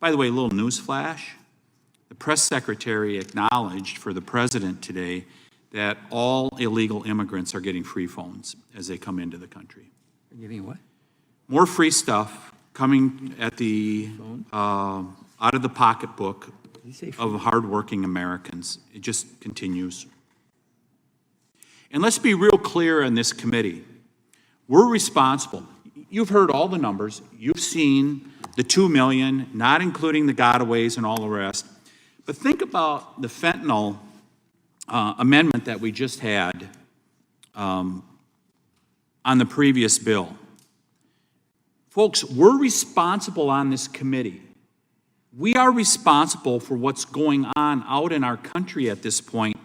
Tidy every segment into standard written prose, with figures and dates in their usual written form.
By the way, a little news flash. The press secretary acknowledged for the president today that all illegal immigrants are getting free phones as they come into the country. They're getting what? More free stuff coming at the out of the pocketbook of hardworking Americans. It just continues. And let's be real clear in this committee. We're responsible. You've heard all the numbers. You've seen the 2 million, not including the gotaways and all the rest. But think about the fentanyl amendment that we just had on the previous bill. Folks, we're responsible on this committee. We are responsible for what's going on out in our country at this point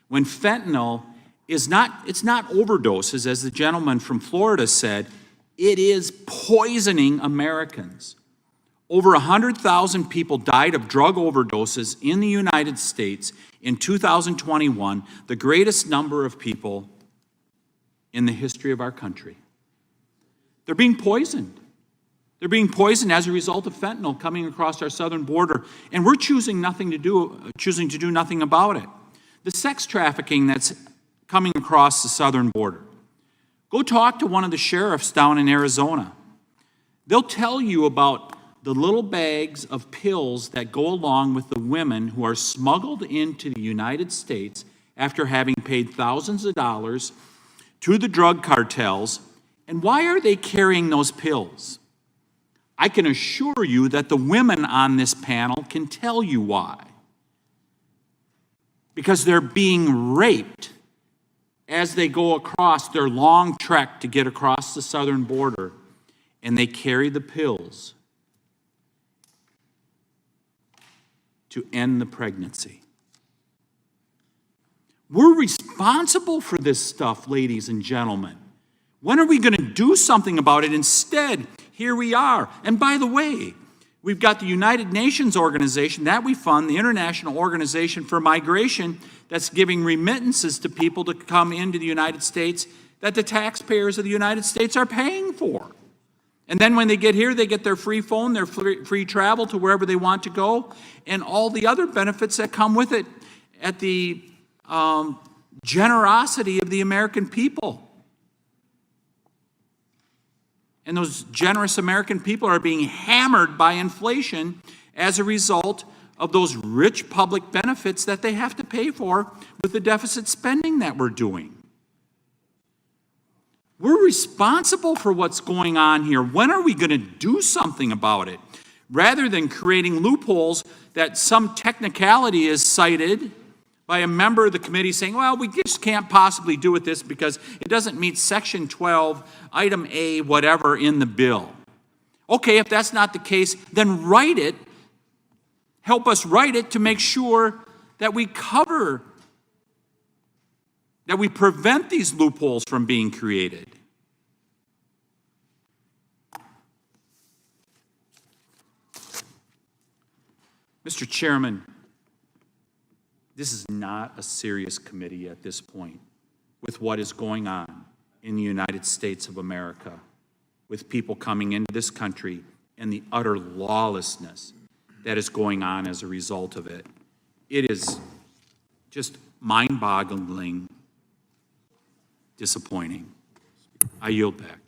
when fentanyl is it's not overdoses, as the gentleman from Florida said, it is poisoning Americans. Over 100,000 people died of drug overdoses in the United States in 2021, the greatest number of people in the history of our country. They're being poisoned. They're being poisoned as a result of fentanyl coming across our southern border, and we're choosing to do nothing about it. The sex trafficking that's coming across the southern border. Go talk to one of the sheriffs down in Arizona. They'll tell you about the little bags of pills that go along with the women who are smuggled into the United States after having paid thousands of dollars to the drug cartels. And why are they carrying those pills? I can assure you that the women on this panel can tell you why. Because they're being raped as they go across their long trek to get across the southern border, and they carry the pills to end the pregnancy. We're responsible for this stuff, ladies and gentlemen. When are we going to do something about it? Instead, here we are. And by the way, we've got the United Nations organization that we fund, the International Organization for Migration, that's giving remittances to people to come into the United States that the taxpayers of the United States are paying for. And then when they get here, they get their free phone, their free travel to wherever they want to go, and all the other benefits that come with it at the generosity of the American people. And those generous American people are being hammered by inflation as a result of those rich public benefits that they have to pay for with the deficit spending that we're doing. We're responsible for what's going on here. When are we going to do something about it? Rather than creating loopholes that some technicality is cited by a member of the committee saying, well, we just can't possibly do with this because it doesn't meet Section 12, Item A, whatever, in the bill. Okay, if that's not the case, then write it. Help us write it to make sure that we cover, that we prevent these loopholes from being created. Mr. Chairman, this is not a serious committee at this point with what is going on in the United States of America, with people coming into this country and the utter lawlessness that is going on as a result of it. It is just mind-boggling, disappointing. I yield back.